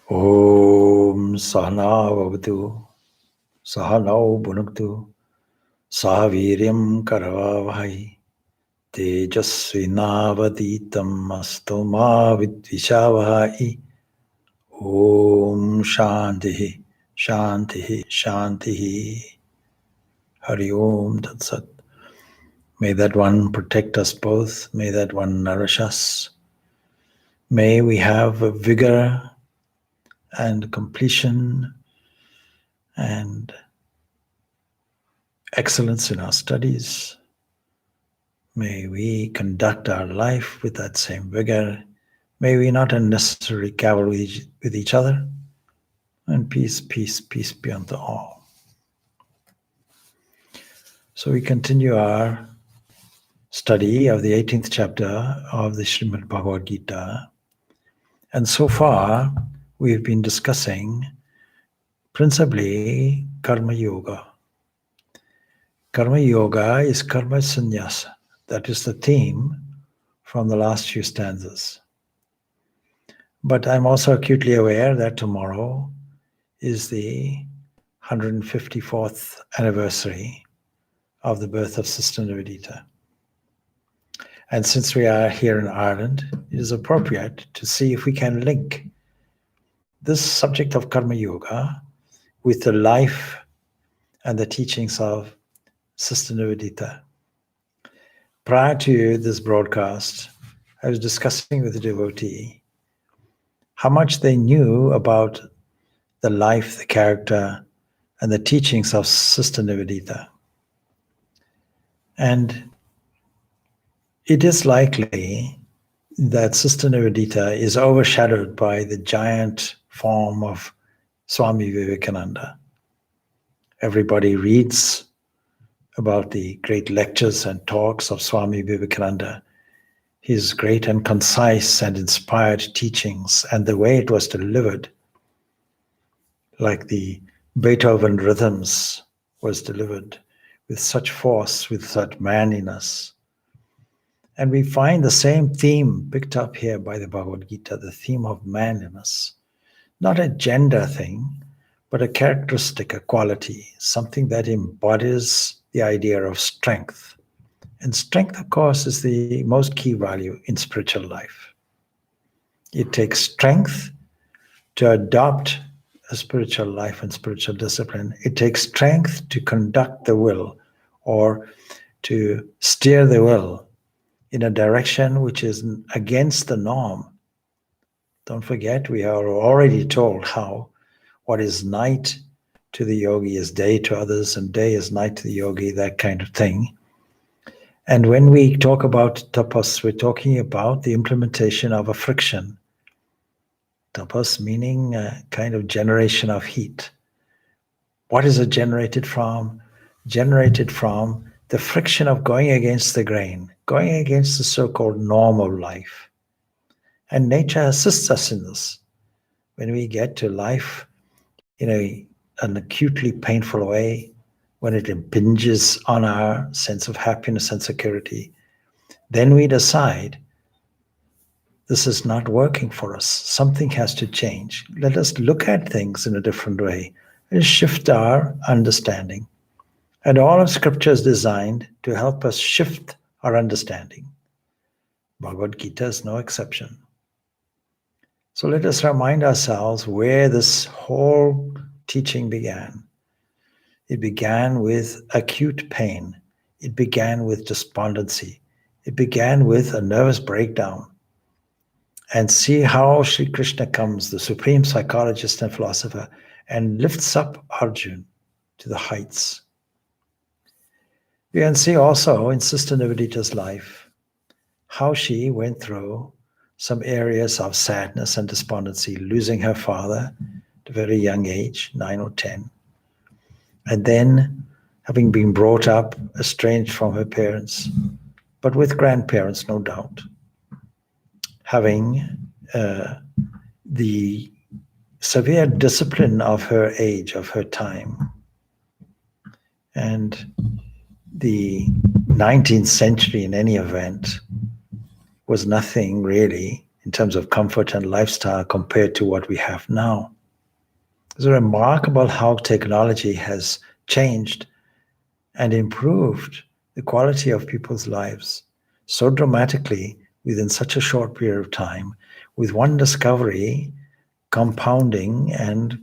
Om Sahana Vavatu Sahanau Bhunaktu Sahaviryam Karavavahai Tejasvinavaditam Astoma Vidvishavahai. Om Shantihi Shantihi Shantihi. Hari Om Tat Sat. May that one protect us both. May that one nourish us. May we have a vigor and completion and excellence in our studies. May we conduct our life with that same vigor. May we not unnecessarily cavil with each other. And peace, peace, peace be unto all. So we continue our study of the 18th chapter of the Srimad Bhagavad Gita. And so far, we've been discussing principally Karma Yoga. Karma Yoga is Karma Sannyasa. That is the theme from the last few stanzas. But I'm also acutely aware that tomorrow is the 154th anniversary of the birth of Sister Nivedita. And since we are here in Ireland, it is appropriate to see if we can link this subject of Karma Yoga with the life and the teachings of Sister Nivedita. Prior to this broadcast, I was discussing with a devotee how much they knew about the life, the character, and the teachings of Sister Nivedita. And it is likely that Sister Nivedita is overshadowed by the giant form of Swami Vivekananda. Everybody reads about the great lectures and talks of Swami Vivekananda, his great and concise and inspired teachings, and the way it was delivered, like the Beethoven rhythms was delivered with such force, with such manliness. And we find the same theme picked up here by the Bhagavad Gita, the theme of manliness. Not a gender thing, but a characteristic, a quality, something that embodies the idea of strength. And strength, of course, is the most key value in spiritual life. It takes strength to adopt a spiritual life and spiritual discipline. It takes strength to conduct the will or to steer the will in a direction which is against the norm. Don't forget, we are already told how what is night to the yogi is day to others, and day is night to the yogi, that kind of thing. And when we talk about tapas, we're talking about the implementation of a friction. Tapas meaning a kind of generation of heat. What is it generated from? Generated from the friction of going against the grain, going against the so-called norm of life. And nature assists us in this. When we get to life in an acutely painful way, when it impinges on our sense of happiness and security, then we decide this is not working for us. Something has to change. Let us look at things in a different way and shift our understanding. And all of Scripture is designed to help us shift our understanding. Bhagavad Gita is no exception. So let us remind ourselves where this whole teaching began. It began with acute pain. It began with despondency. It began with a nervous breakdown. And see how Sri Krishna comes, the supreme psychologist and philosopher, and lifts up Arjuna to the heights. We can see also in Sister Nivedita's life how she went through some areas of sadness and despondency, losing her father at a very young age, 9 or 10. And then having been brought up estranged from her parents, but with grandparents, no doubt. Having the severe discipline of her age, of her time. And the 19th century, in any event, was nothing really in terms of comfort and lifestyle compared to what we have now. It's remarkable how technology has changed and improved the quality of people's lives so dramatically within such a short period of time, with one discovery compounding and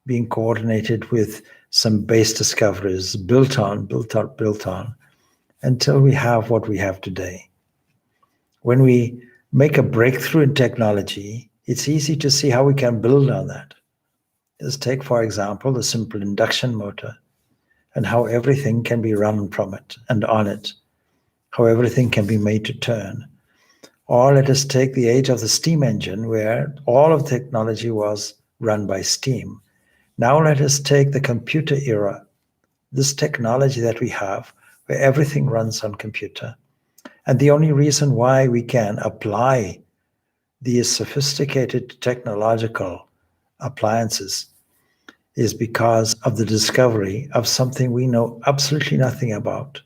being coordinated with some base discoveries built on, until we have what we have today. When we make a breakthrough in technology, it's easy to see how we can build on that. Just take, for example, the simple induction motor and how everything can be run from it and on it, how everything can be made to turn. Or let us take the age of the steam engine, where all of technology was run by steam. Now let us take the computer era, this technology that we have, where everything runs on computer. And the only reason why we can apply these sophisticated technological appliances is because of the discovery of something we know absolutely nothing about,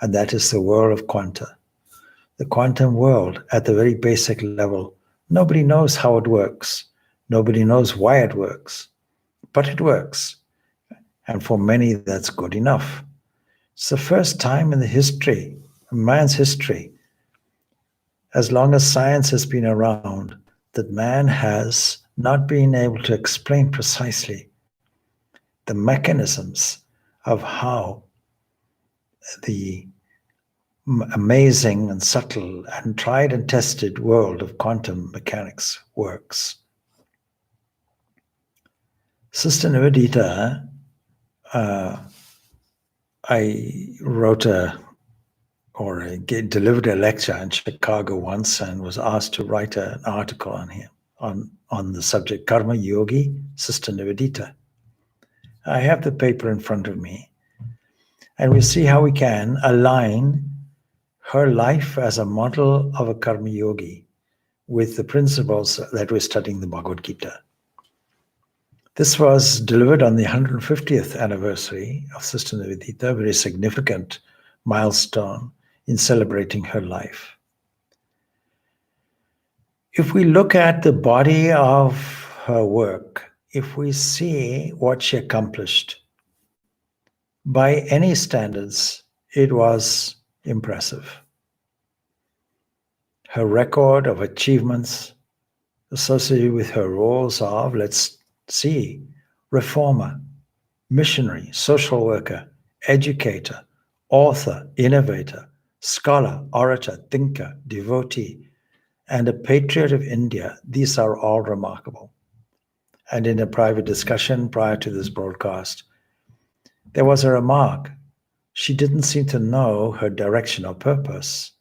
and that is the world of quanta. The quantum world at the very basic level. Nobody knows how it works. Nobody knows why it works, but it works. And for many, that's good enough. It's the first time in the history, man's history, as long as science has been around, that man has not been able to explain precisely the mechanisms of how the amazing and subtle and tried and tested world of quantum mechanics works. Sister Nivedita, I delivered a lecture in Chicago once and was asked to write an article on him, on the subject Karma Yogi, Sister Nivedita. I have the paper in front of me, and we see how we can align her life as a model of a Karma Yogi with the principles that we're studying the Bhagavad Gita. This was delivered on the 150th anniversary of Sister Nivedita, a very significant milestone in celebrating her life. If we look at the body of her work, if we see what she accomplished, by any standards, it was impressive. Her record of achievements associated with her roles of, let's see, reformer, missionary, social worker, educator, author, innovator, scholar, orator, thinker, devotee, and a patriot of India, these are all remarkable. And in a private discussion prior to this broadcast, there was a remark. She didn't seem to know her direction or purpose.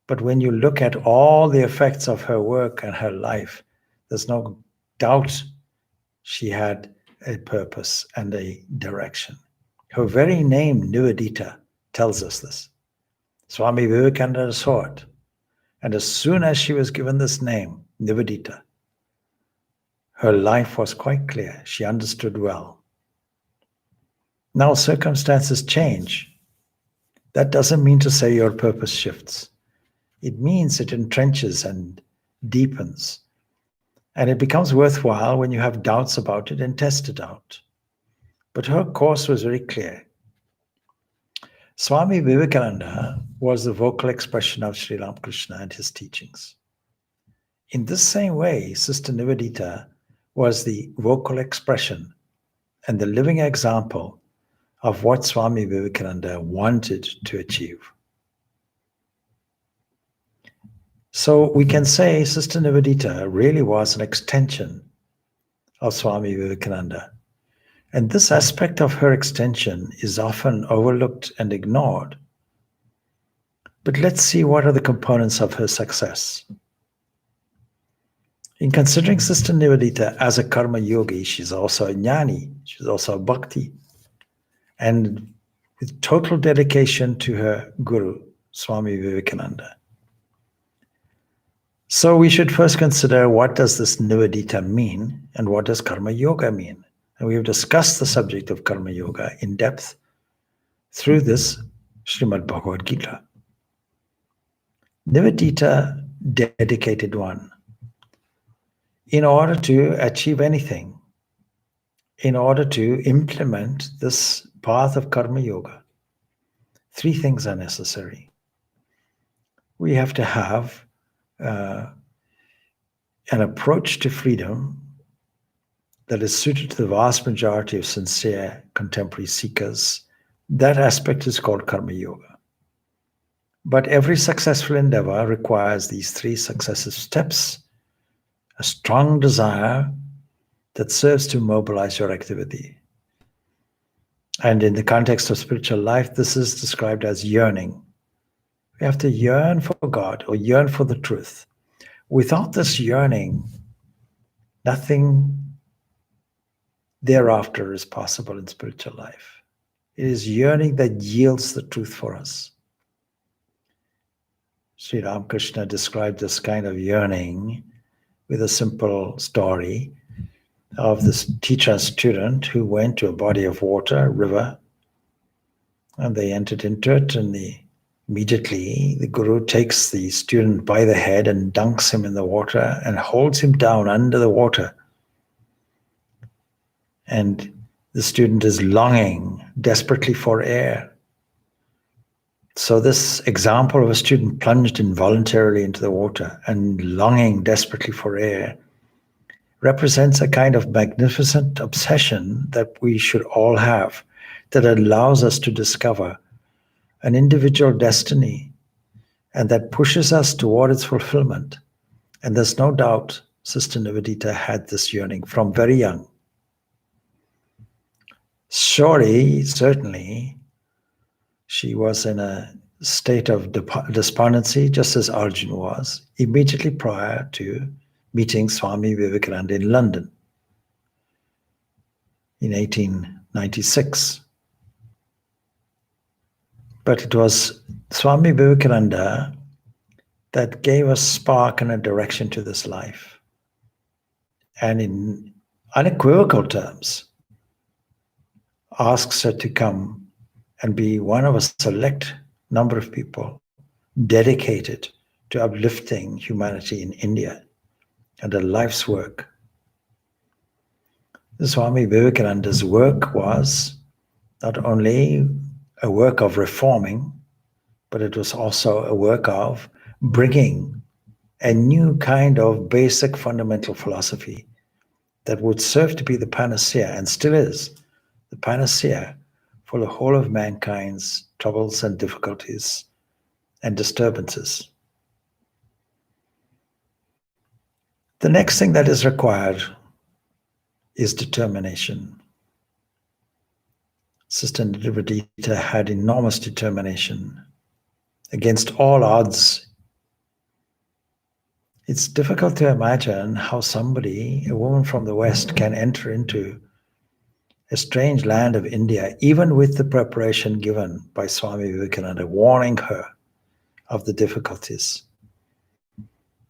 But when you look at all the effects of her work and her life, there's no doubt she had a purpose and a direction. Her very name, Nivedita, tells us this. Swami Vivekananda saw it. And as soon as she was given this name, Nivedita, her life was quite clear. She understood well. Now circumstances change. That doesn't mean to say your purpose shifts. It means it entrenches and deepens. And it becomes worthwhile when you have doubts about it and test it out. But her course was very clear. Swami Vivekananda was the vocal expression of Sri Ramakrishna and his teachings. In this same way, Sister Nivedita was the vocal expression and the living example of what Swami Vivekananda wanted to achieve. So we can say Sister Nivedita really was an extension of Swami Vivekananda. And this aspect of her extension is often overlooked and ignored. But let's see what are the components of her success. In considering Sister Nivedita as a karma yogi, she's also a jnani, she's also a bhakti, and with total dedication to her guru, Swami Vivekananda. So we should first consider, what does this Nivedita mean and what does karma yoga mean? And we have discussed the subject of karma yoga in depth through this Srimad Bhagavad Gita. Nivedita, dedicated one, in order to achieve anything, in order to implement this path of karma yoga, three things are necessary. We have to have an approach to freedom that is suited to the vast majority of sincere contemporary seekers. That aspect is called karma yoga. But every successful endeavor requires these three successive steps: a strong desire that serves to mobilize your activity. And in the context of spiritual life, this is described as yearning. We have to yearn for God or yearn for the truth. Without this yearning, nothing thereafter is possible in spiritual life. It is yearning that yields the truth for us. Sri Ramakrishna described this kind of yearning with a simple story of this teacher and student who went to a body of water, a river, and they entered into it, and immediately the guru takes the student by the head and dunks him in the water and holds him down under the water. And the student is longing desperately for air. So this example of a student plunged involuntarily into the water and longing desperately for air represents a kind of magnificent obsession that we should all have, that allows us to discover an individual destiny and that pushes us toward its fulfillment. And there's no doubt Sister Nivedita had this yearning from very young. Certainly, she was in a state of despondency, just as Arjun was, immediately prior to meeting Swami Vivekananda in London in 1896. But it was Swami Vivekananda that gave a spark and a direction to this life. And in unequivocal terms, asks her to come and be one of a select number of people dedicated to uplifting humanity in India and a life's work. Swami Vivekananda's work was not only a work of reforming, but it was also a work of bringing a new kind of basic fundamental philosophy that would serve to be the panacea, and still is, the panacea for the whole of mankind's troubles and difficulties and disturbances. The next thing that is required is determination. Sister Nivedita had enormous determination against all odds. It's difficult to imagine how somebody, a woman from the West, can enter into a strange land of India, even with the preparation given by Swami Vivekananda, warning her of the difficulties,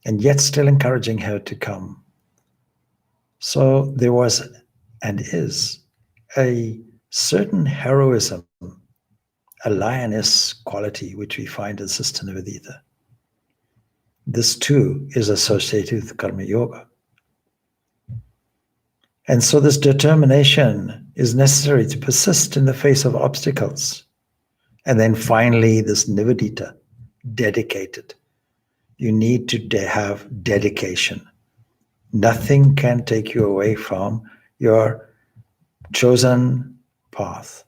and yet still encouraging her to come. So there was and is a certain heroism, a lioness quality, which we find in Sister Nivedita. This too is associated with Karma Yoga. And so this determination is necessary to persist in the face of obstacles. And then finally, this Nivedita, dedicated. You need to have dedication. Nothing can take you away from your chosen path.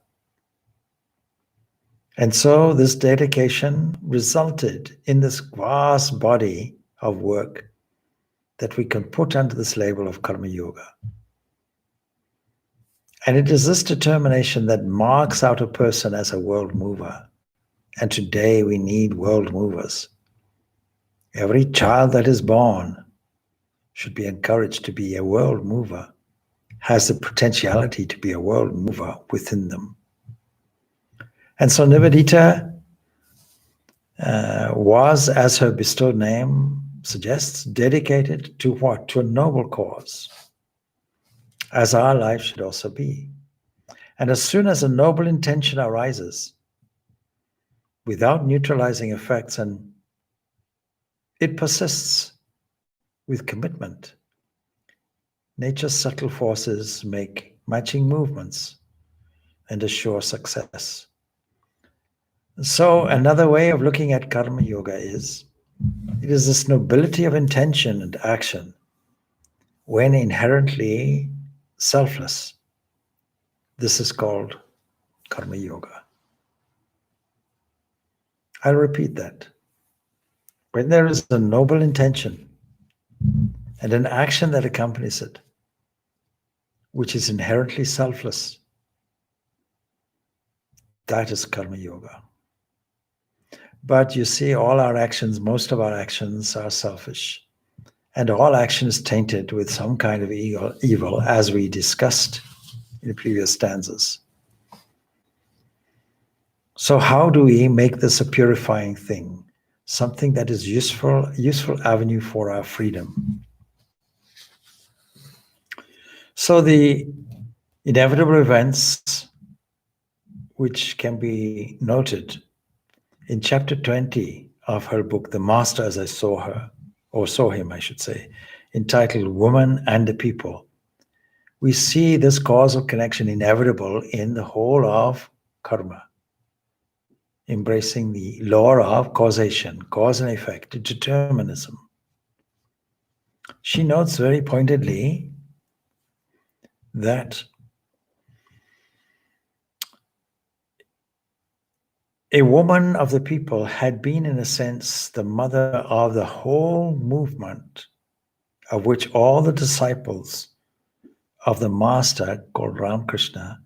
And so this dedication resulted in this vast body of work that we can put under this label of Karma Yoga. And it is this determination that marks out a person as a world mover. And today we need world movers. Every child that is born should be encouraged to be a world mover, has the potentiality to be a world mover within them. And so Nivedita was, as her bestowed name suggests, dedicated to what? To a noble cause, as our life should also be. And as soon as a noble intention arises, without neutralizing effects, and it persists with commitment, Nature's subtle forces make matching movements and assure success. So another way of looking at karma yoga is, it is this nobility of intention and action when inherently selfless. This is called karma yoga. I'll repeat that. When there is a noble intention and an action that accompanies it, which is inherently selfless, that is karma yoga. But you see, all our actions, most of our actions are selfish. And all action is tainted with some kind of evil, as we discussed in the previous stanzas. So how do we make this a purifying thing? Something that is useful avenue for our freedom. So the inevitable events which can be noted in chapter 20 of her book, The Master as I Saw Her, or Saw Him, I should say, entitled Woman and the People, we see this causal connection inevitable in the whole of karma, embracing the law of causation, cause and effect, determinism. She notes very pointedly that a woman of the people had been, in a sense, the mother of the whole movement, of which all the disciples of the master called Ramakrishna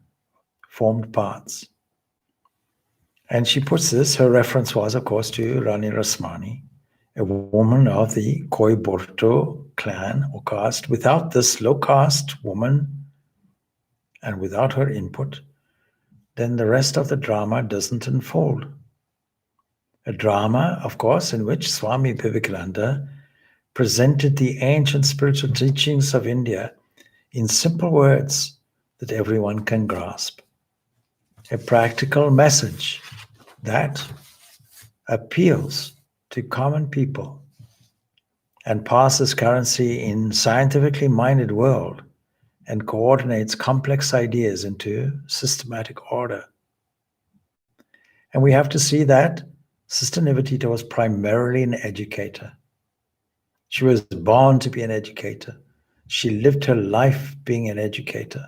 formed parts. And she puts this, her reference was, of course, to Rani Rasmani, a woman of the Koiborto clan or caste. Without this low caste woman and without her input, then the rest of the drama doesn't unfold. A drama, of course, in which Swami Vivekananda presented the ancient spiritual teachings of India in simple words that everyone can grasp. A practical message that appeals to common people and passes currency in scientifically minded world and coordinates complex ideas into systematic order. And we have to see that Sister Nivedita was primarily an educator. She was born to be an educator. She lived her life being an educator.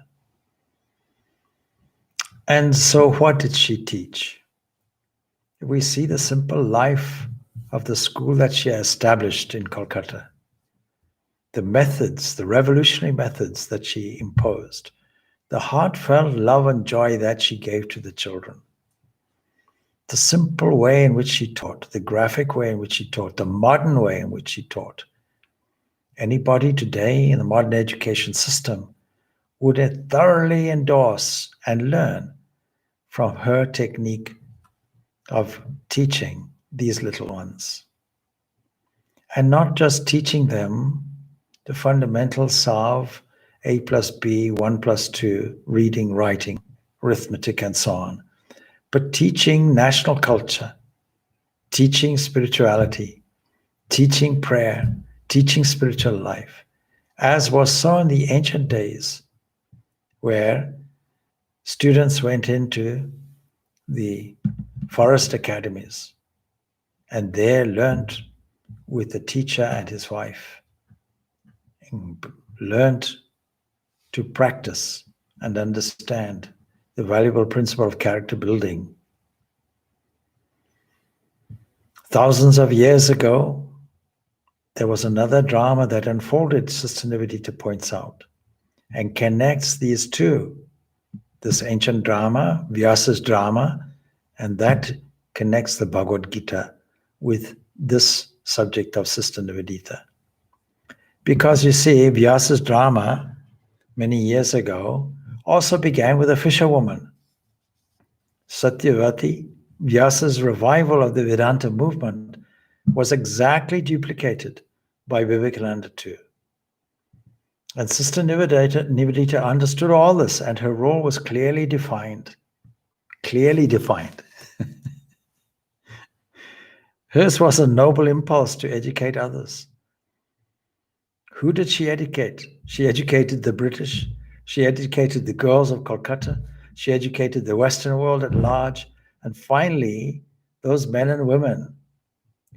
And so what did she teach? We see the simple life of the school that she established in Kolkata. The methods, the revolutionary methods that she imposed, the heartfelt love and joy that she gave to the children, the simple way in which she taught, the graphic way in which she taught, the modern way in which she taught. Anybody today in the modern education system would thoroughly endorse and learn from her technique of teaching these little ones. And not just teaching them the fundamentals of A plus B, 1 plus 2, reading, writing, arithmetic, and so on, but teaching national culture, teaching spirituality, teaching prayer, teaching spiritual life, as was so in the ancient days, where students went into the forest academies and there learned with the teacher and his wife, and learned to practice and understand the valuable principle of character building. Thousands of years ago, there was another drama that unfolded, Sister Nivedita points out, and connects these two. This ancient drama, Vyasa's drama, and that connects the Bhagavad Gita with this subject of Sister Nivedita. Because you see, Vyasa's drama, many years ago, also began with a fisherwoman, Satyavati. Vyasa's revival of the Vedanta movement was exactly duplicated by Vivekananda too. And Sister Nivedita understood all this, and her role was clearly defined. Clearly defined. Hers was a noble impulse to educate others. Who did she educate? She educated the British. She educated the girls of Calcutta. She educated the Western world at large. And finally, those men and women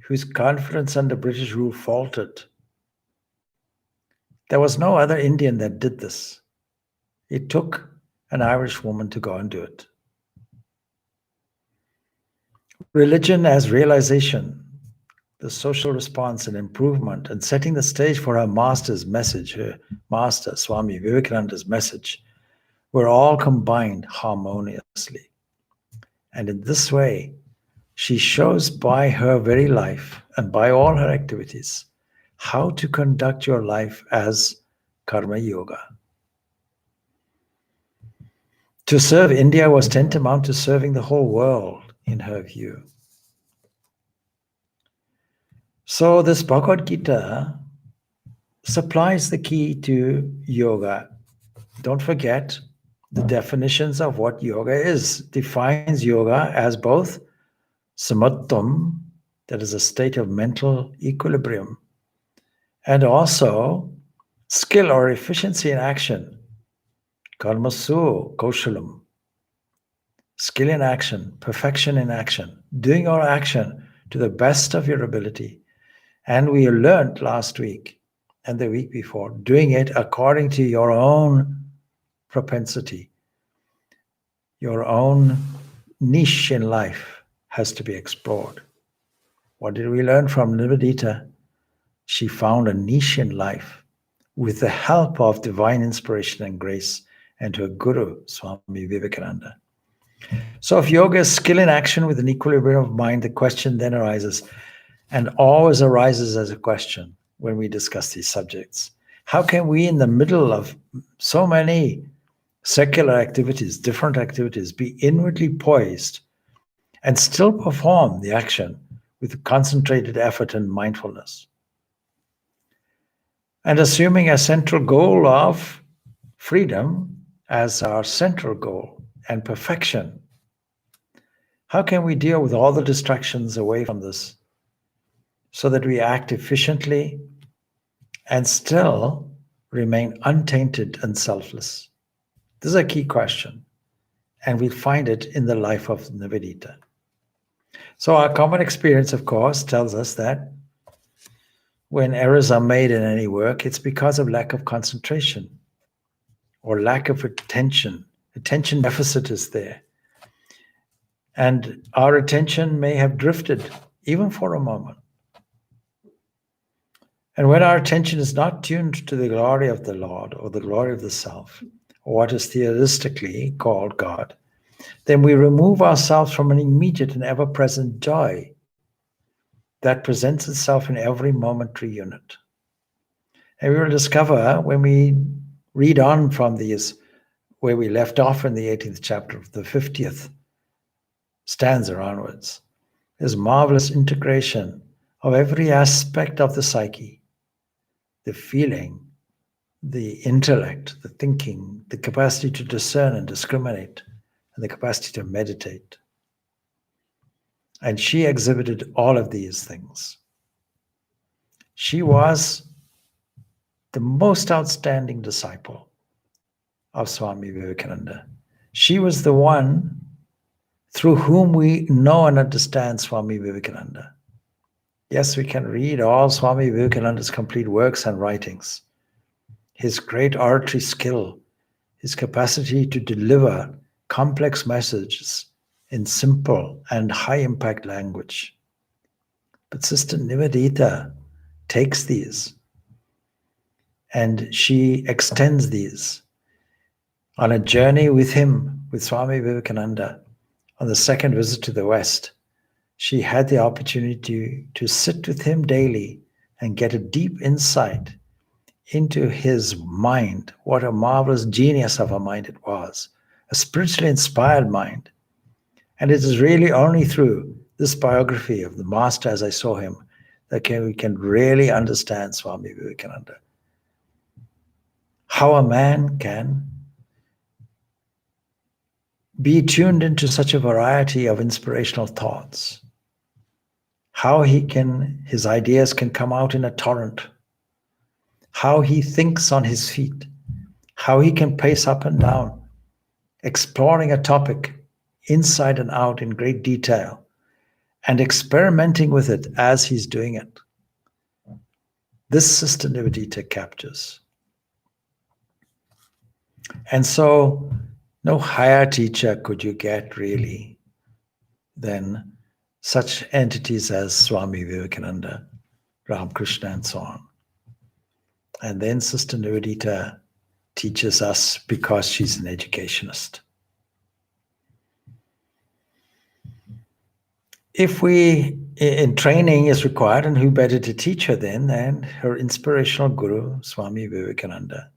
whose confidence under British rule faltered. There was no other Indian that did this. It took an Irish woman to go and do it. Religion as realization, the social response and improvement, and setting the stage for her master's message, her master, Swami Vivekananda's message, were all combined harmoniously. And in this way, she shows by her very life and by all her activities how to conduct your life as karma yoga. To serve India was tantamount to serving the whole world, in her view. So this Bhagavad Gita supplies the key to yoga. Don't forget the definitions of what yoga is. Defines yoga as both samatvam, that is a state of mental equilibrium, and also skill or efficiency in action. Karmasu kaushalam. Skill in action, perfection in action, doing your action to the best of your ability. And we learned last week and the week before, doing it according to your own propensity. Your own niche in life has to be explored. What did we learn from Nivedita? She found a niche in life with the help of divine inspiration and grace and her guru, Swami Vivekananda. So if yoga is skill in action with an equilibrium of mind, the question then arises, and always arises as a question when we discuss these subjects. How can we, in the middle of so many secular activities, different activities, be inwardly poised and still perform the action with concentrated effort and mindfulness? And assuming a central goal of freedom as our central goal and perfection, how can we deal with all the distractions away from this so that we act efficiently and still remain untainted and selfless? This is a key question, and we'll find it in the life of Nivedita. So our common experience, of course, tells us that when errors are made in any work, it's because of lack of concentration or lack of attention. Attention deficit is there. And our attention may have drifted even for a moment. And when our attention is not tuned to the glory of the Lord or the glory of the self, or what is theistically called God, then we remove ourselves from an immediate and ever-present joy that presents itself in every momentary unit. And we will discover when we read on from these, where we left off in the 18th chapter of the 50th stanza onwards, there's marvelous integration of every aspect of the psyche, the feeling, the intellect, the thinking, the capacity to discern and discriminate, and the capacity to meditate. And she exhibited all of these things. She was the most outstanding disciple of Swami Vivekananda. She was the one through whom we know and understand Swami Vivekananda. Yes, we can read all Swami Vivekananda's complete works and writings. His great oratory skill, his capacity to deliver complex messages in simple and high-impact language. But Sister Nivedita takes these and she extends these on a journey with him, with Swami Vivekananda, on the second visit to the West. She had the opportunity to sit with him daily and get a deep insight into his mind. What a marvelous genius of a mind it was, a spiritually inspired mind. And it is really only through this biography of the Master as I saw him that we can really understand Swami Vivekananda. How a man can be tuned into such a variety of inspirational thoughts. How his ideas can come out in a torrent. how he thinks on his feet, how he can pace up and down, exploring a topic inside and out in great detail, and experimenting with it as he's doing it. This Sister Nivedita captures. And so, no higher teacher could you get really than such entities as Swami Vivekananda, Ramakrishna, and so on. And then Sister Nivedita teaches us because she's an educationist. If in training is required, and who better to teach her than her inspirational guru, Swami Vivekananda.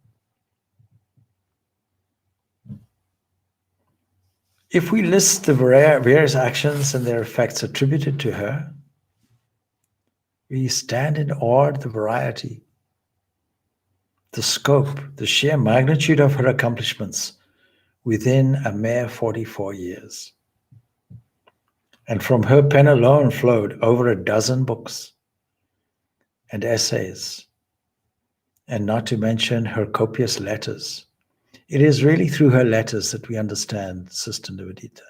If we list the various actions and their effects attributed to her, we stand in awe at the variety, the scope, the sheer magnitude of her accomplishments within a mere 44 years. And from her pen alone flowed over a dozen books and essays, and not to mention her copious letters. It is really through her letters that we understand Sister Nivedita.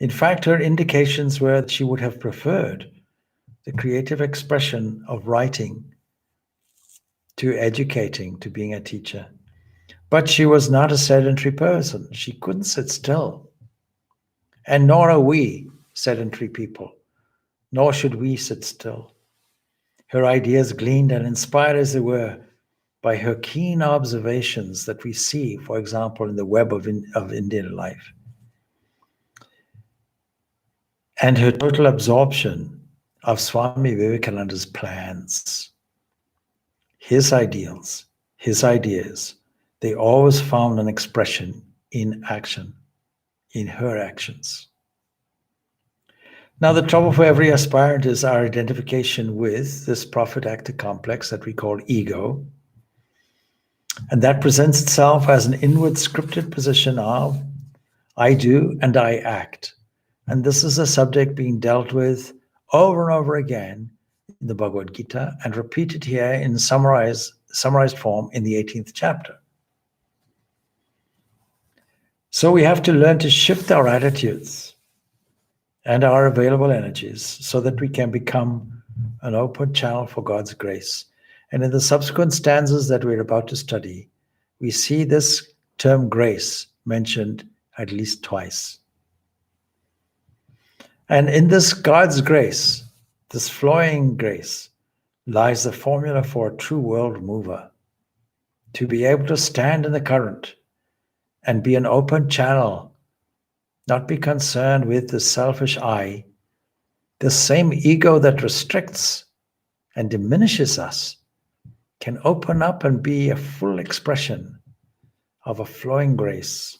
In fact, her indications were that she would have preferred the creative expression of writing to educating, to being a teacher. But she was not a sedentary person. She couldn't sit still. And nor are we sedentary people, nor should we sit still. Her ideas gleaned and inspired as they were by her keen observations that we see, for example, in the web of Indian life. And her total absorption of Swami Vivekananda's plans, his ideals, his ideas, they always found an expression in action, in her actions. Now, the trouble for every aspirant is our identification with this prophet-actor complex that we call ego. And that presents itself as an inward scripted position of I do and I act. And this is a subject being dealt with over and over again in the Bhagavad Gita and repeated here in summarized form in the 18th chapter. So we have to learn to shift our attitudes and our available energies so that we can become an open channel for God's grace. And in the subsequent stanzas that we're about to study, we see this term grace mentioned at least twice. And in this God's grace, this flowing grace, lies the formula for a true world mover. To be able to stand in the current and be an open channel, not be concerned with the selfish I, the same ego that restricts and diminishes us, can open up and be a full expression of a flowing grace.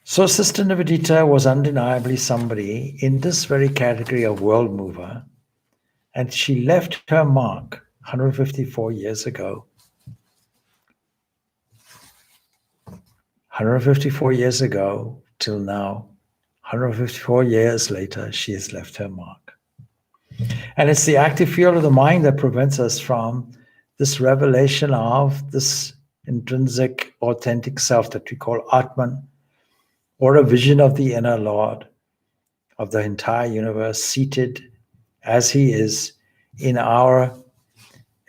So Sister Nivedita was undeniably somebody in this very category of world mover, and she left her mark 154 years ago. 154 years ago till now, 154 years later, she has left her mark. And it's the active field of the mind that prevents us from this revelation of this intrinsic, authentic self that we call Atman, or a vision of the inner Lord, of the entire universe, seated as he is in our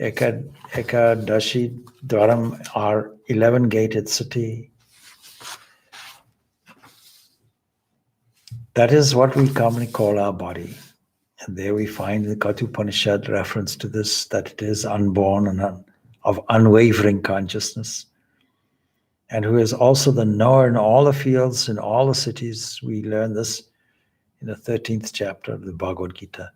Ekadashi Dwaram, our 11-gated city. That is what we commonly call our body. And there we find the Katha Upanishad reference to this, that it is unborn and of unwavering consciousness, and who is also the knower in all the fields, in all the cities. We learn this in the 13th chapter of the Bhagavad Gita.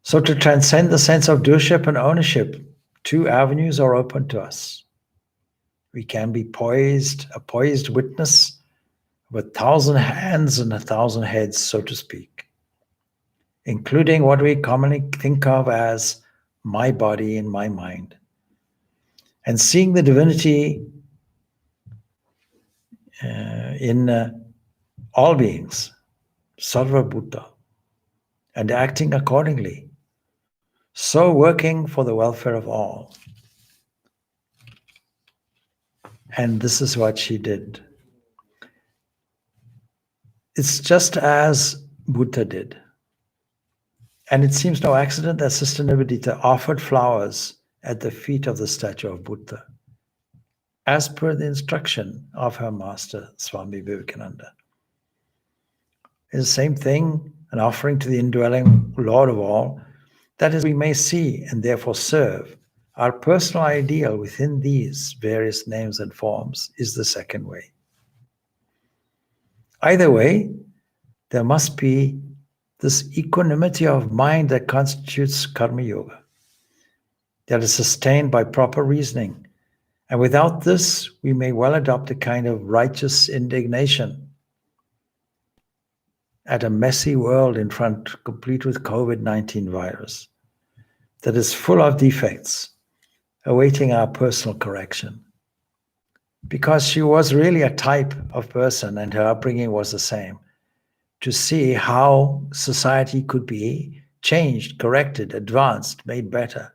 So to transcend the sense of doership and ownership, two avenues are open to us. We can be a poised witness with 1,000 hands and 1,000 heads, so to speak, including what we commonly think of as my body and my mind, and seeing the divinity in all beings, Sarva Bhuta, and acting accordingly, so working for the welfare of all. And this is what she did. It's just as Buddha did. And it seems no accident that Sister Nivedita offered flowers at the feet of the statue of Buddha, as per the instruction of her master, Swami Vivekananda. It's the same thing, an offering to the indwelling Lord of all, that is, we may see and therefore serve. Our personal ideal within these various names and forms is the second way. Either way, there must be this equanimity of mind that constitutes karma yoga, that is sustained by proper reasoning. And without this, we may well adopt a kind of righteous indignation at a messy world in front, complete with COVID-19 virus, that is full of defects, awaiting our personal correction. Because she was really a type of person and her upbringing was the same, to see how society could be changed, corrected, advanced, made better,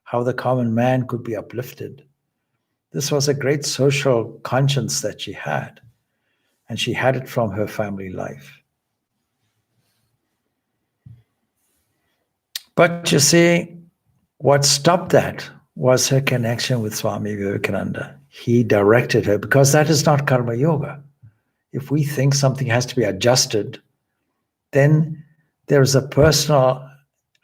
how the common man could be uplifted. This was a great social conscience that she had, and she had it from her family life. But you see, what stopped that was her connection with Swami Vivekananda. He directed her, because that is not karma yoga. If we think something has to be adjusted, then there's a personal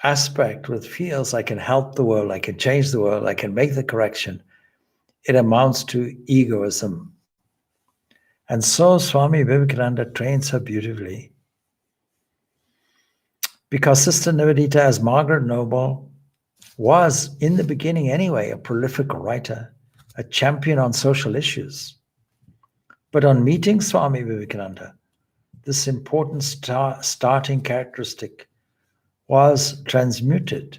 aspect which feels I can help the world, I can change the world, I can make the correction. It amounts to egoism. And so Swami Vivekananda trains her beautifully. Because Sister Nivedita, as Margaret Noble, was, in the beginning anyway, a prolific writer, a champion on social issues. But on meeting Swami Vivekananda, this important starting characteristic was transmuted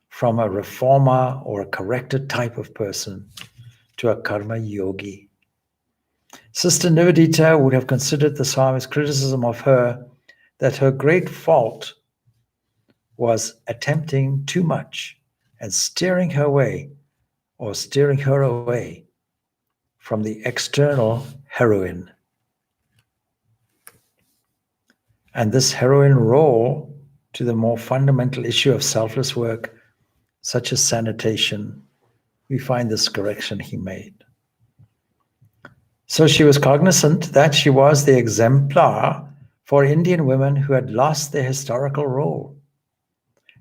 from a reformer or a corrector type of person to a karma yogi. Sister Nivedita would have considered the Swami's criticism of her that her great fault was attempting too much and steering her away from the external heroine. And this heroine role to the more fundamental issue of selfless work, such as sanitation, we find this correction he made. So she was cognizant that she was the exemplar for Indian women who had lost their historical role.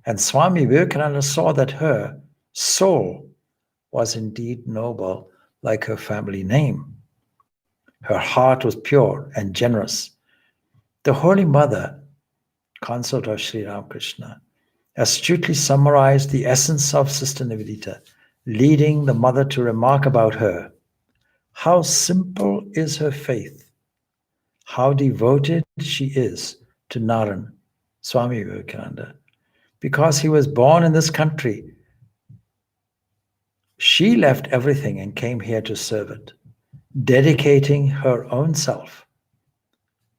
And Swami Vivekananda saw that her soul was indeed noble, like her family name. Her heart was pure and generous. The Holy Mother, consort of Sri Ramakrishna, astutely summarized the essence of Sister Nivedita, leading the mother to remark about her, how simple is her faith, how devoted she is to Naran, Swami Vivekananda. Because he was born in this country, she left everything and came here to serve it, dedicating her own self.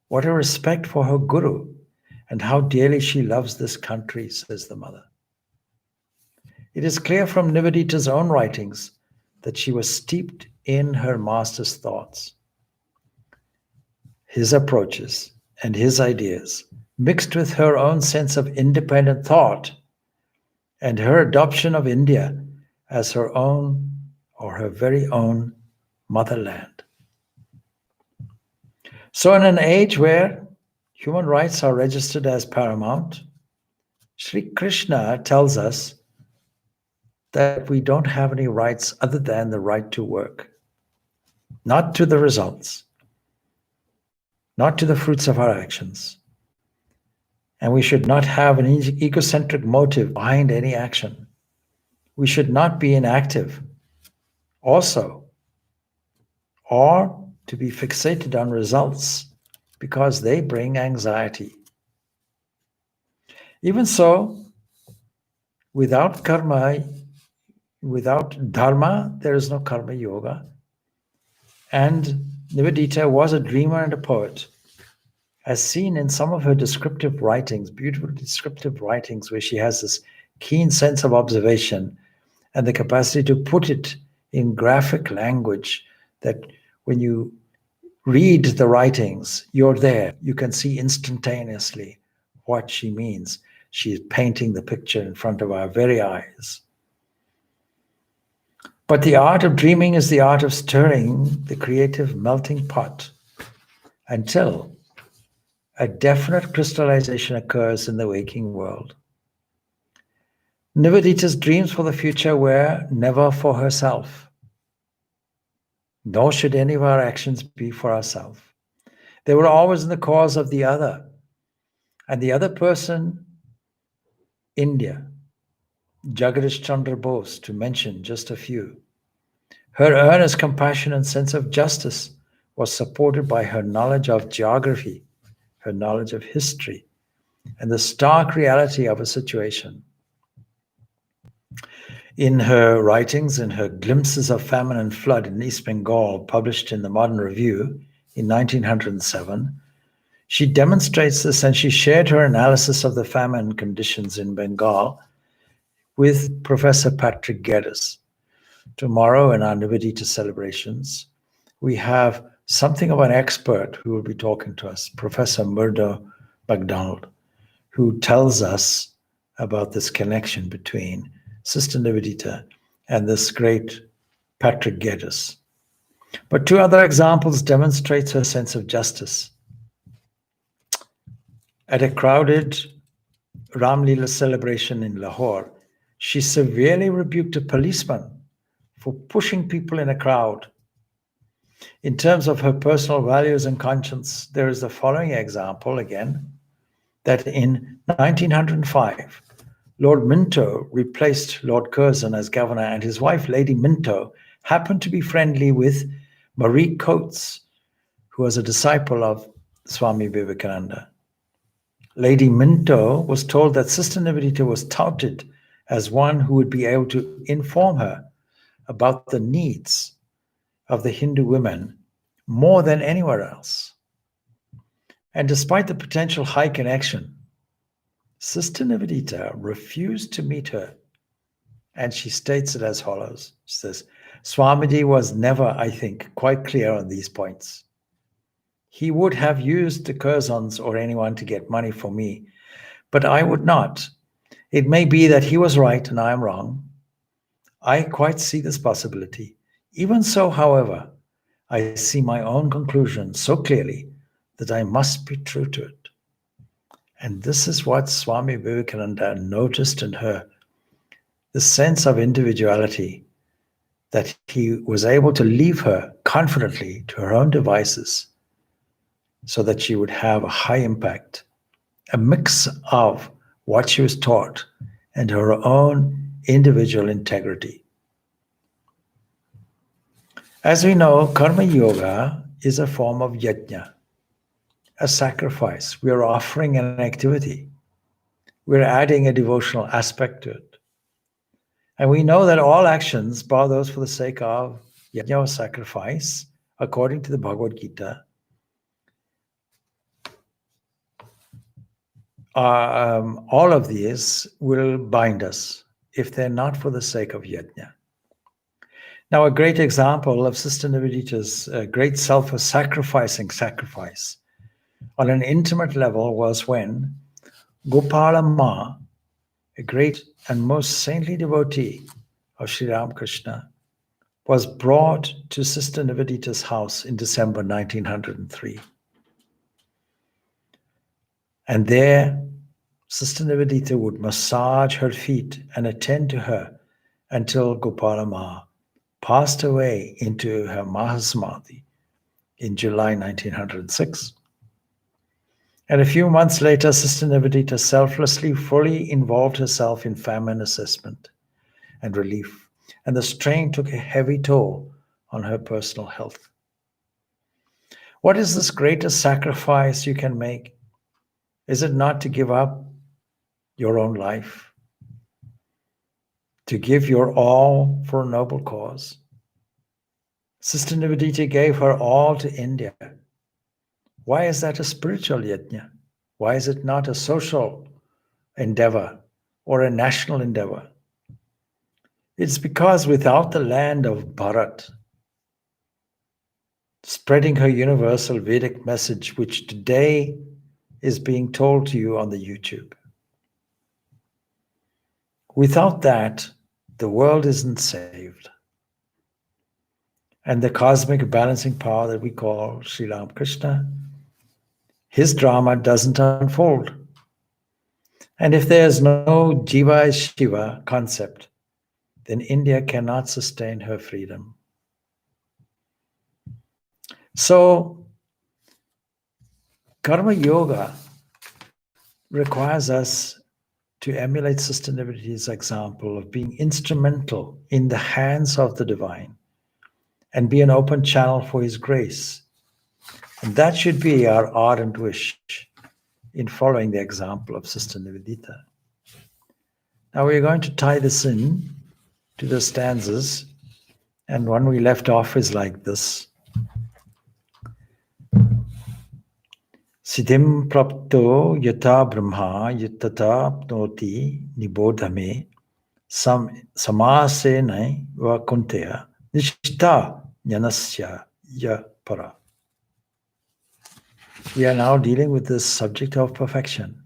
What a respect for her guru, and how dearly she loves this country, says the mother. It is clear from Nivedita's own writings that she was steeped in her master's thoughts, his approaches, and his ideas, mixed with her own sense of independent thought and her adoption of India as her own or her very own motherland. So in an age where human rights are registered as paramount, Sri Krishna tells us that we don't have any rights other than the right to work, not to the results, not to the fruits of our actions. And we should not have an egocentric motive behind any action. We should not be inactive also, or to be fixated on results because they bring anxiety. Even so, without karma, without dharma, there is no karma yoga. And Nivedita was a dreamer and a poet, as seen in some of her descriptive writings, beautiful descriptive writings, where she has this keen sense of observation, and the capacity to put it in graphic language that when you read the writings, you're there. You can see instantaneously what she means. She's painting the picture in front of our very eyes. But the art of dreaming is the art of stirring the creative melting pot until a definite crystallization occurs in the waking world. Nivedita's dreams for the future were never for herself, nor should any of our actions be for ourselves. They were always in the cause of the other. And the other person, India, Jagadish Chandra Bose, to mention just a few. Her earnest compassion and sense of justice was supported by her knowledge of geography, her knowledge of history, and the stark reality of a situation. In her writings, in her Glimpses of Famine and Flood in East Bengal, published in the Modern Review in 1907, she demonstrates this, and she shared her analysis of the famine conditions in Bengal with Professor Patrick Geddes. Tomorrow in our Nivedita celebrations, we have something of an expert who will be talking to us, Professor Murdo MacDonald, who tells us about this connection between Sister Nivedita and this great Patrick Geddes. But two other examples demonstrate her sense of justice. At a crowded Ram Leela celebration in Lahore, she severely rebuked a policeman for pushing people in a crowd. In terms of her personal values and conscience, there is the following example again, that in 1905, Lord Minto replaced Lord Curzon as governor, and his wife, Lady Minto, happened to be friendly with Marie Coates, who was a disciple of Swami Vivekananda. Lady Minto was told that Sister Nivedita was touted as one who would be able to inform her about the needs of the Hindu women more than anywhere else. And despite the potential high connection, Sister Nivedita refused to meet her. And she states it as follows. She says, Swamiji was never, I think, quite clear on these points. He would have used the Curzons or anyone to get money for me, but I would not. It may be that he was right and I am wrong. I quite see this possibility. Even so, however, I see my own conclusion so clearly that I must be true to it. And this is what Swami Vivekananda noticed in her, the sense of individuality, that he was able to leave her confidently to her own devices so that she would have a high impact, a mix of what she was taught and her own individual integrity. As we know, Karma Yoga is a form of yajna, a sacrifice. We are offering an activity. We're adding a devotional aspect to it. And we know that all actions, bar those for the sake of yajna or sacrifice, according to the Bhagavad Gita, all of these will bind us if they're not for the sake of yajna. Now, a great example of Sister Nivedita's great self-sacrificing sacrifice on an intimate level was when Gopala Ma, a great and most saintly devotee of Sri Ramakrishna, was brought to Sister Nivedita's house in December 1903. And there, Sister Nivedita would massage her feet and attend to her until Gopala Ma passed away into her Mahasamadhi in July 1906. And a few months later, Sister Nivedita selflessly, fully involved herself in famine assessment and relief, and the strain took a heavy toll on her personal health. What is this greatest sacrifice you can make? Is it not to give up your own life, to give your all for a noble cause? Sister Nivedita gave her all to India. Why is that a spiritual yajna? Why is it not a social endeavor or a national endeavor. It's because without the land of Bharat, spreading her universal Vedic message, which today is being told to you on the YouTube, without that, the world isn't saved. And the cosmic balancing power that we call Sri Ramakrishna, his drama doesn't unfold. And if there's no Jiva is Shiva concept, then India cannot sustain her freedom. So, Karma Yoga requires us to emulate Sister Nivedita's example of being instrumental in the hands of the divine and be an open channel for his grace. And that should be our ardent wish in following the example of Sister Nivedita. Now we're going to tie this in to the stanzas, and one we left off is like this. Siddhim prapto yata brahma yatata pnoti nibodhame samasena va kunteya nishta jnanasya ya para. We are now dealing with this subject of perfection.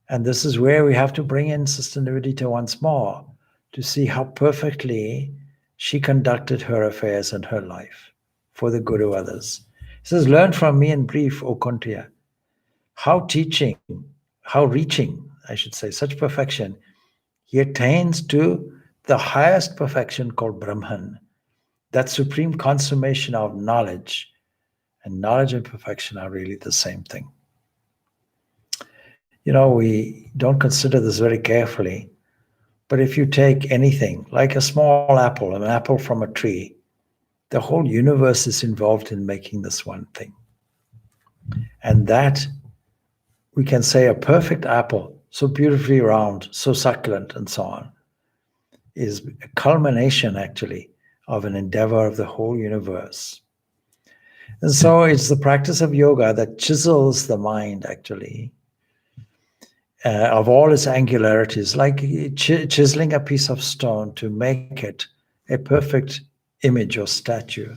And this is where we have to bring in Sister Nivedita once more to see how perfectly she conducted her affairs and her life for the good of others. It says, learn from me in brief, O Kuntiya, how reaching, I should say, such perfection, he attains to the highest perfection called Brahman, that supreme consummation of knowledge. And knowledge and perfection are really the same thing. You know, we don't consider this very carefully, but if you take anything, like a small apple, an apple from a tree, the whole universe is involved in making this one thing. And that, we can say, a perfect apple, so beautifully round, so succulent, and so on, is a culmination, actually, of an endeavor of the whole universe. And so it's the practice of yoga that chisels the mind, actually, of all its angularities, like chiseling a piece of stone to make it a perfect image or statue.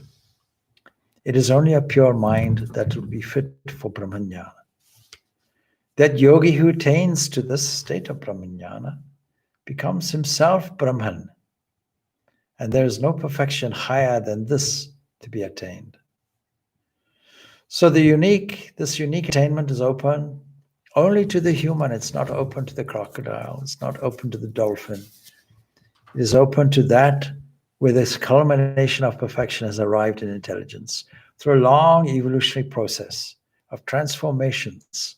It is only a pure mind that will be fit for Brahmanyana. That yogi who attains to this state of Brahmanyana becomes himself Brahman. And there is no perfection higher than this to be attained. So this unique attainment is open only to the human. It's not open to the crocodile. It's not open to the dolphin. It is open to that where this culmination of perfection has arrived in intelligence through a long evolutionary process of transformations.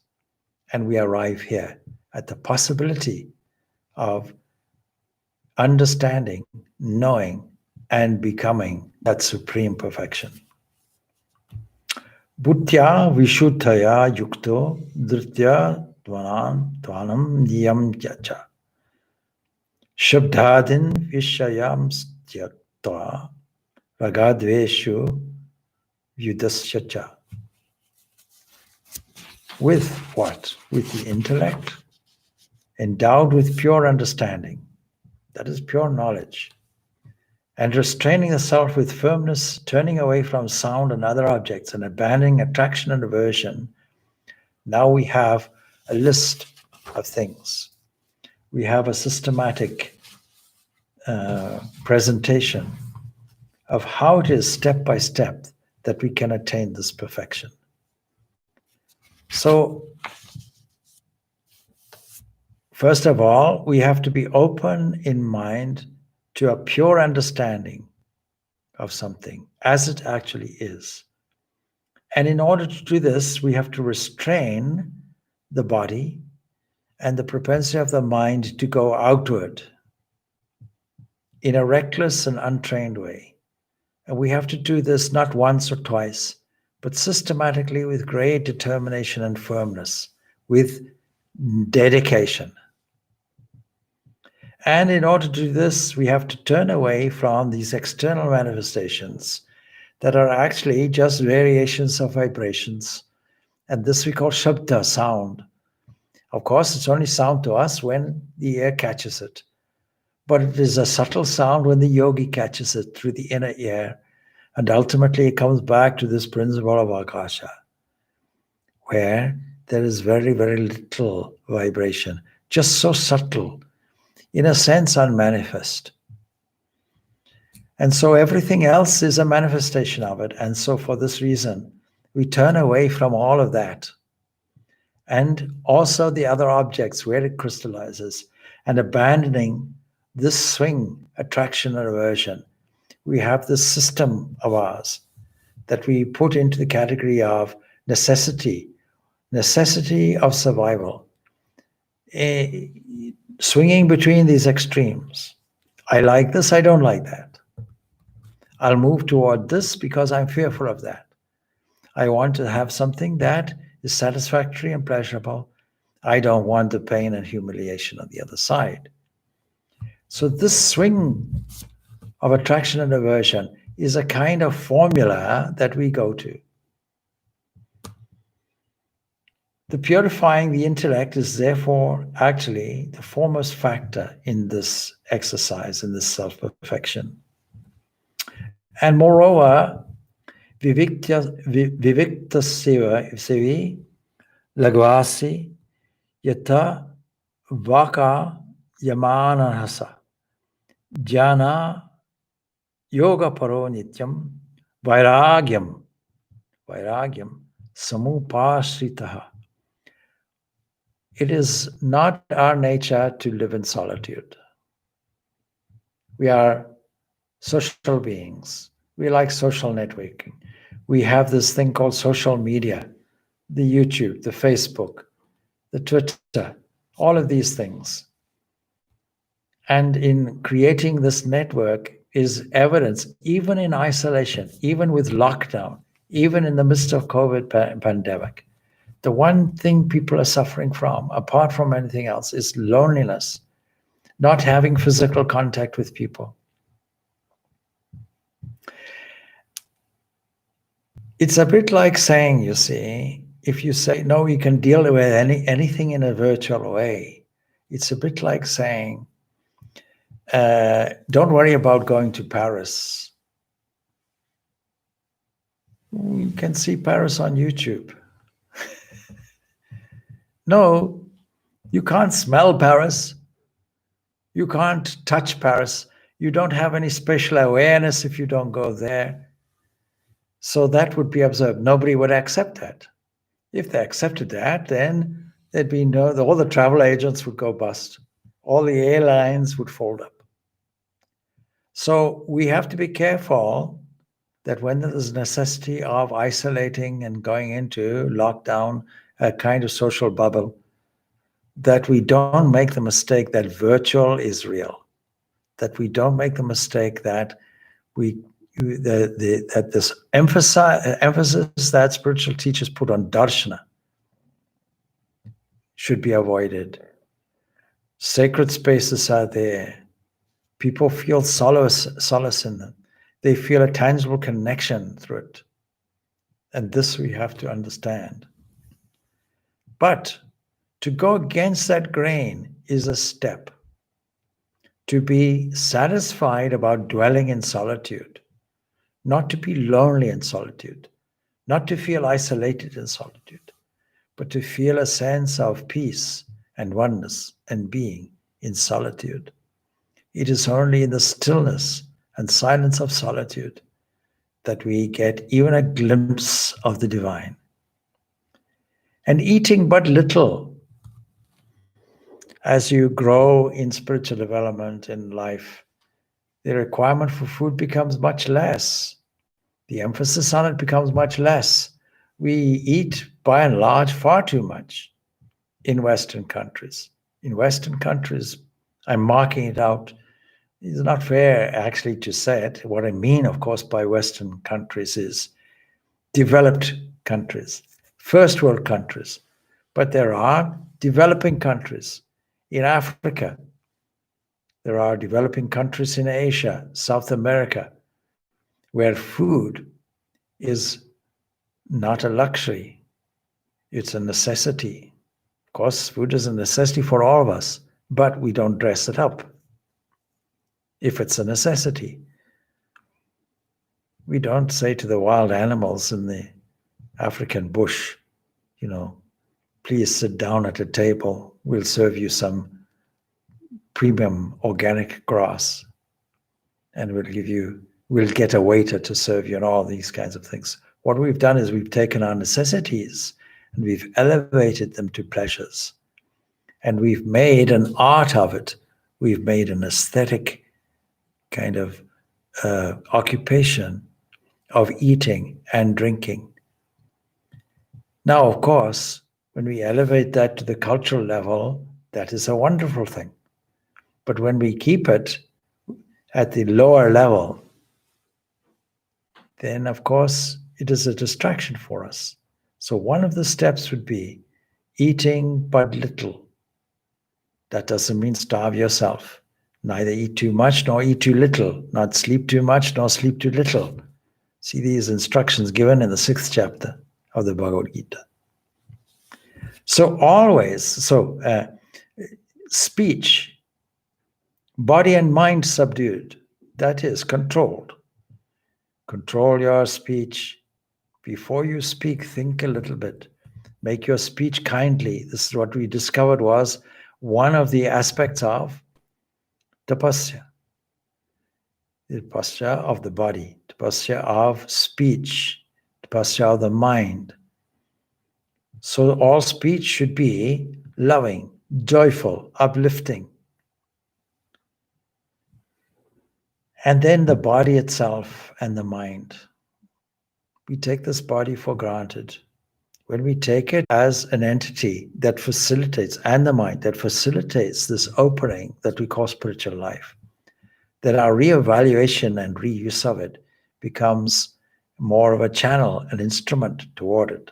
And we arrive here at the possibility of understanding, knowing, and becoming that supreme perfection. Buddhya vishuddhaya yukto dhritya dvanam niyam yacha shabdadin vishayam styakta ragadveshu vyudasyacha. With what? With the intellect, endowed with pure understanding, that is pure knowledge, and restraining the self with firmness, turning away from sound and other objects and abandoning attraction and aversion. Now we have a list of things. We have a systematic presentation of how it is step by step that we can attain this perfection. So, first of all, we have to be open in mind to a pure understanding of something as it actually is. And in order to do this, we have to restrain the body and the propensity of the mind to go outward in a reckless and untrained way. And we have to do this not once or twice, but systematically with great determination and firmness, with dedication. And in order to do this, we have to turn away from these external manifestations that are actually just variations of vibrations. And this we call shabda, sound. Of course, it's only sound to us when the ear catches it. But it is a subtle sound when the yogi catches it through the inner ear. And ultimately, it comes back to this principle of Akasha, where there is very, very little vibration, just so subtle, in a sense unmanifest. And so everything else is a manifestation of it. And so for this reason, we turn away from all of that. And also the other objects where it crystallizes, and abandoning this swing, attraction and aversion. We have this system of ours that we put into the category of necessity of survival, swinging between these extremes. I like this, I don't like that. I'll move toward this because I'm fearful of that. I want to have something that is satisfactory and pleasurable. I don't want the pain and humiliation on the other side. So this swing of attraction and aversion is a kind of formula that we go to. The purifying the intellect is therefore actually the foremost factor in this exercise, in this self-perfection. And moreover, viviktasya sevi lagvasi yata vaka yamanahasa jnana yoga paro nityam vairagyam samupasritaha. It is not our nature to live in solitude. We are social beings. We like social networking. We have this thing called social media, the YouTube, the Facebook, the Twitter, all of these things. And in creating this network is evidence, even in isolation, even with lockdown, even in the midst of COVID pandemic. The one thing people are suffering from, apart from anything else, is loneliness, not having physical contact with people. It's a bit like saying, you see, if you say, no, you can deal with anything in a virtual way, it's a bit like saying, don't worry about going to Paris. You can see Paris on YouTube. No, you can't smell Paris. You can't touch Paris. You don't have any special awareness if you don't go there. So that would be observed. Nobody would accept that. If they accepted that, then there'd be all the travel agents would go bust. All the airlines would fold up. So we have to be careful that when there is necessity of isolating and going into lockdown, a kind of social bubble, that we don't make the mistake that virtual is real, that we don't make the mistake that that this emphasis that spiritual teachers put on darshana should be avoided. Sacred spaces are there. People feel solace in them. They feel a tangible connection through it. And this we have to understand. But to go against that grain is a step. To be satisfied about dwelling in solitude, not to be lonely in solitude, not to feel isolated in solitude, but to feel a sense of peace and oneness and being in solitude. It is only in the stillness and silence of solitude that we get even a glimpse of the divine. And eating but little, as you grow in spiritual development in life, the requirement for food becomes much less. The emphasis on it becomes much less. We eat, by and large, far too much in Western countries. In Western countries, I'm marking it out. It's not fair, actually, to say it. What I mean, of course, by Western countries is developed countries, first world countries. But there are developing countries in Africa. There are developing countries in Asia, South America, where food is not a luxury, it's a necessity. Of course, food is a necessity for all of us, but we don't dress it up if it's a necessity. We don't say to the wild animals in the African bush, please sit down at a table. We'll serve you some premium organic grass, and we'll get a waiter to serve you, and all these kinds of things. What we've done is we've taken our necessities and we've elevated them to pleasures. And we've made an art of it. We've made an aesthetic kind of occupation of eating and drinking. Now, of course, when we elevate that to the cultural level, that is a wonderful thing. But when we keep it at the lower level, then, of course, it is a distraction for us. So one of the steps would be eating but little. That doesn't mean starve yourself. Neither eat too much nor eat too little. Not sleep too much nor sleep too little. See these instructions given in the 6th chapter of the Bhagavad Gita. So speech, body and mind subdued, that is controlled. Control your speech. Before you speak, think a little bit. Make your speech kindly. This is what we discovered was one of the aspects of tapasya. The tapasya of the body, tapasya of speech, tapasya of the mind. So all speech should be loving, joyful, uplifting. And then the body itself and the mind. We take this body for granted. When we take it as an entity that facilitates, and the mind that facilitates this opening that we call spiritual life, that our reevaluation and reuse of it becomes more of a channel, an instrument toward it.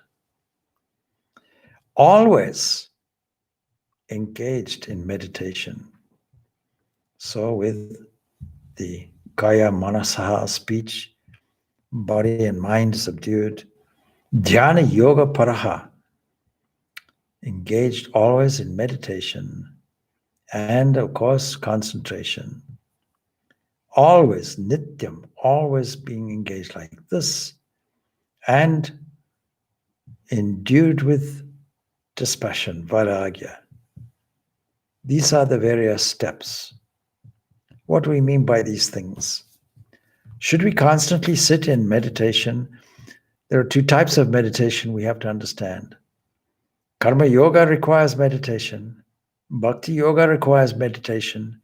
Always engaged in meditation. So with the Kaya Manasaha speech, body and mind subdued, Dhyana Yoga Paraha, engaged always in meditation and, of course, concentration. Always, nityam, always being engaged like this and endued with dispassion, vairagya. These are the various steps. What do we mean by these things? Should we constantly sit in meditation? There are 2 types of meditation we have to understand. Karma yoga requires meditation. Bhakti yoga requires meditation.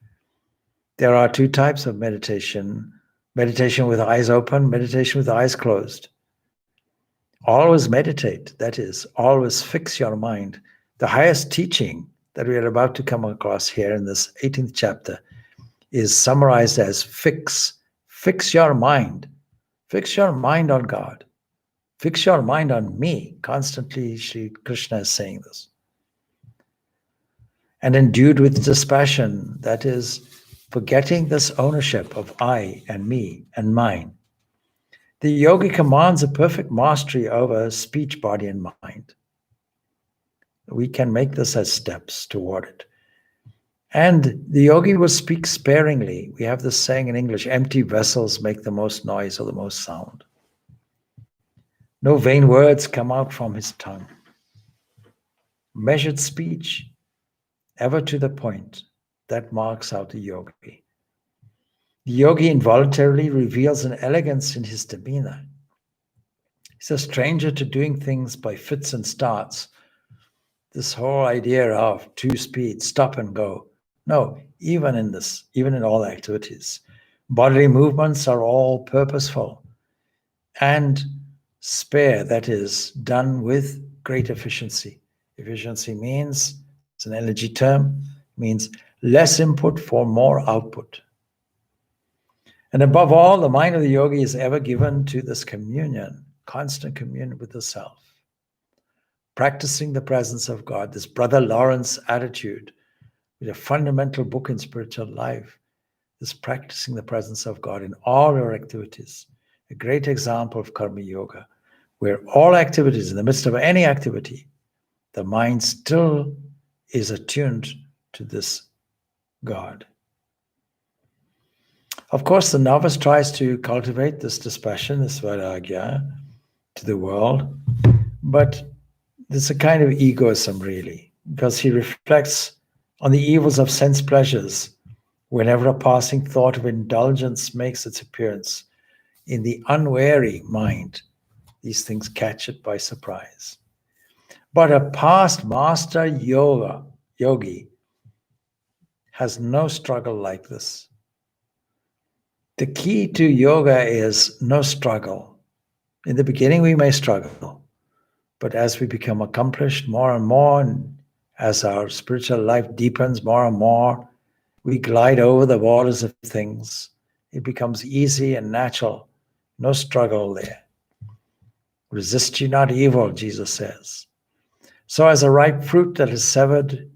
There are 2 types of meditation. Meditation with eyes open, meditation with eyes closed. Always meditate, that is, always fix your mind. The highest teaching that we are about to come across here in this 18th chapter is summarized as fix. Fix your mind. Fix your mind on God. Fix your mind on me. Constantly, Sri Krishna is saying this. And endued with dispassion, that is, forgetting this ownership of I and me and mine. The yogi commands a perfect mastery over speech, body, and mind. We can make this as steps toward it. And the yogi will speak sparingly. We have this saying in English, empty vessels make the most noise or the most sound. No vain words come out from his tongue. Measured speech, ever to the point, that marks out the yogi. The yogi involuntarily reveals an elegance in his demeanor. He's a stranger to doing things by fits and starts. This whole idea of 2 speed, stop and go. No, even in all activities, bodily movements are all purposeful and spare, that is, done with great efficiency. Efficiency means, it's an energy term, means less input for more output. And above all, the mind of the yogi is ever given to this communion, constant communion with the self. Practicing the presence of God, this Brother Lawrence attitude, with a fundamental book in spiritual life, is practicing the presence of God in all your activities. A great example of karma yoga, where all activities, in the midst of any activity, The mind still is attuned to this God. Of course, the novice tries to cultivate this dispassion, this vairagya, to the world, but there's a kind of egoism, really, because he reflects on the evils of sense pleasures whenever a passing thought of indulgence makes its appearance. In the unwary mind, these things catch it by surprise. But a past master yogi has no struggle like this. The key to yoga is no struggle. In the beginning, we may struggle, but as we become accomplished more and more, and as our spiritual life deepens more and more, we glide over the waters of things. It becomes easy and natural. No struggle there. Resist ye not evil, Jesus says. So as a ripe fruit that has severed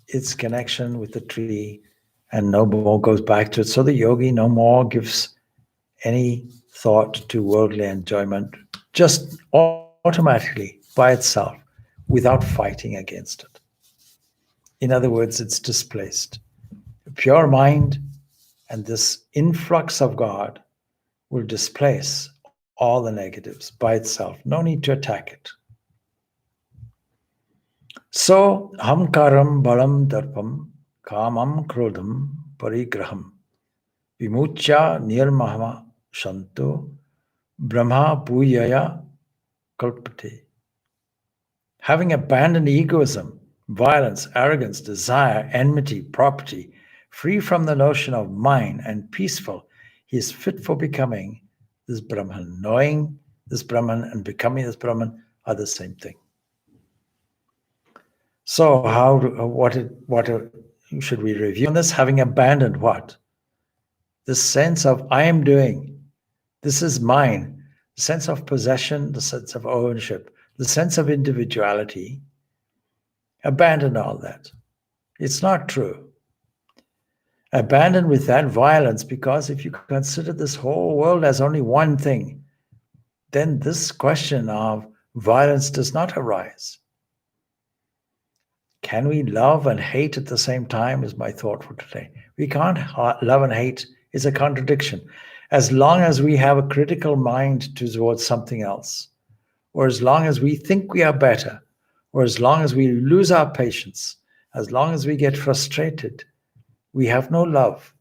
its connection with the tree and no more goes back to it, so the yogi no more gives any thought to worldly enjoyment, just automatically by itself, without fighting against it. In other words, it's displaced. A pure mind and this influx of God will displace all the negatives by itself. No need to attack it. So, hamkaram balam darpam kamam krodham parigraham vimucha nirmahama shanto brahma bhuyaya kalpate. Having abandoned egoism, violence, arrogance, desire, enmity, property, free from the notion of mine and peaceful, he is fit for becoming this Brahman. Knowing this Brahman and becoming this Brahman are the same thing. So what should we review on this? Having abandoned what? This sense of I am doing, this is mine, the sense of possession, the sense of ownership, the sense of individuality. Abandon all that. It's not true. Abandon with that violence, because if you consider this whole world as only one thing, then this question of violence does not arise. Can we love and hate at the same time is my thought for today. We can't love and hate. It's a contradiction. As long as we have a critical mind towards something else, or as long as we think we are better, or as long as we lose our patience, as long as we get frustrated, we have no love.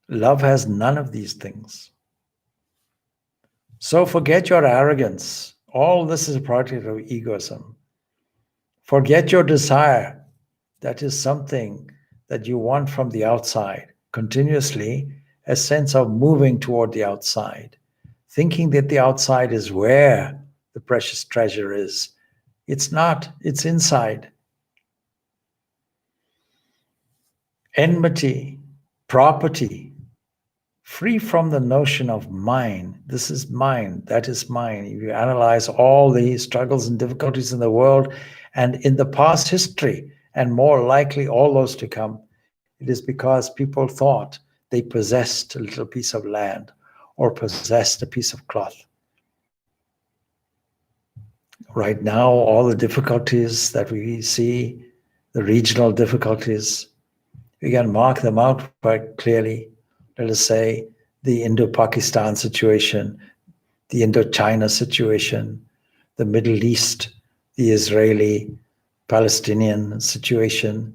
Love has none of these things. So forget your arrogance. All this is a product of egoism. Forget your desire. That is something that you want from the outside, continuously, a sense of moving toward the outside, thinking that the outside is where the precious treasure is. It's not, it's inside. Enmity, property, free from the notion of mine. This is mine, that is mine. If you analyze all the struggles and difficulties in the world and in the past history, and more likely all those to come, it is because people thought they possessed a little piece of land or possessed a piece of cloth. Right now, all the difficulties that we see, the regional difficulties, we can mark them out quite clearly. Let us say the Indo-Pakistan situation, the Indo-China situation, the Middle East, the Israeli-Palestinian situation.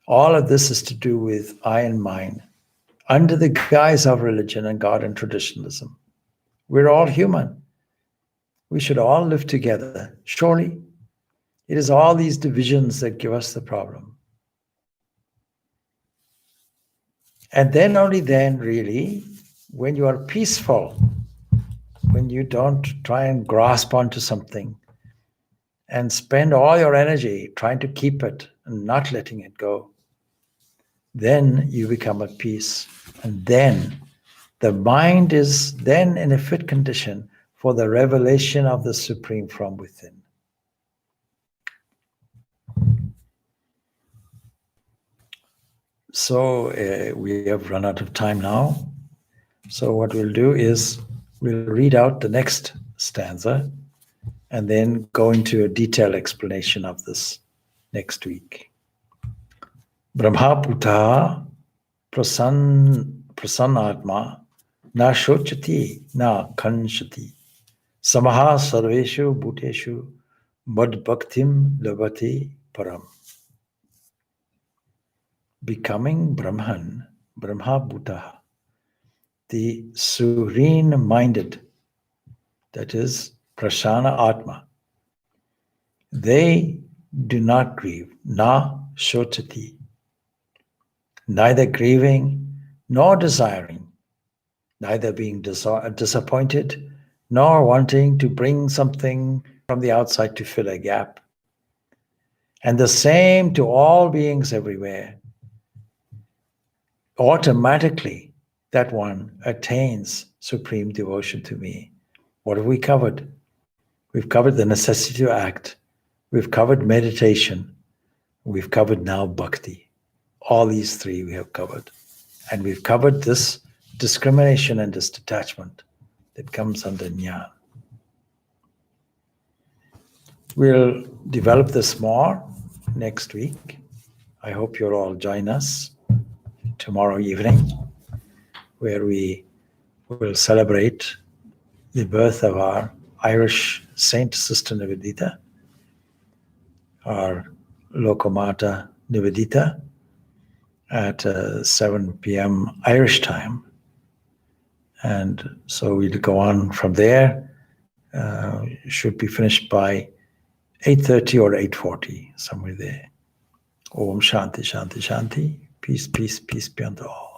All of this is to do with I and mine, under the guise of religion and God and traditionalism. We're all human. We should all live together. Surely, it is all these divisions that give us the problem. And then, only then, really, when you are peaceful, when you don't try and grasp onto something and spend all your energy trying to keep it and not letting it go, then you become at peace. And then the mind is then in a fit condition for the revelation of the Supreme from within. So we have run out of time now. So what we'll do is we'll read out the next stanza and then go into a detailed explanation of this next week. Brahmaputa prasannatma na shochati na kanshati samaha sarveshu bhuteshu mad bhaktim labati param. Becoming Brahman, Brahmabhuta, the serene-minded, that is Prasanna Atma, they do not grieve, na shotati, neither grieving nor desiring, neither being disappointed nor wanting to bring something from the outside to fill a gap. And the same to all beings everywhere. Automatically, that one attains supreme devotion to me. What have we covered? We've covered the necessity to act. We've covered meditation. We've covered now bhakti. All these three we have covered. And we've covered this discrimination and this detachment that comes under jnana. We'll develop this more next week. I hope you'll all join us tomorrow evening, where we will celebrate the birth of our Irish saint, Sister Nivedita, our Lokamata Nivedita, at 7 p.m. Irish time. And so we'll go on from there. Should be finished by 8:30 or 8:40, somewhere there. Om Shanti, Shanti, Shanti. Peace, peace, peace be unto all.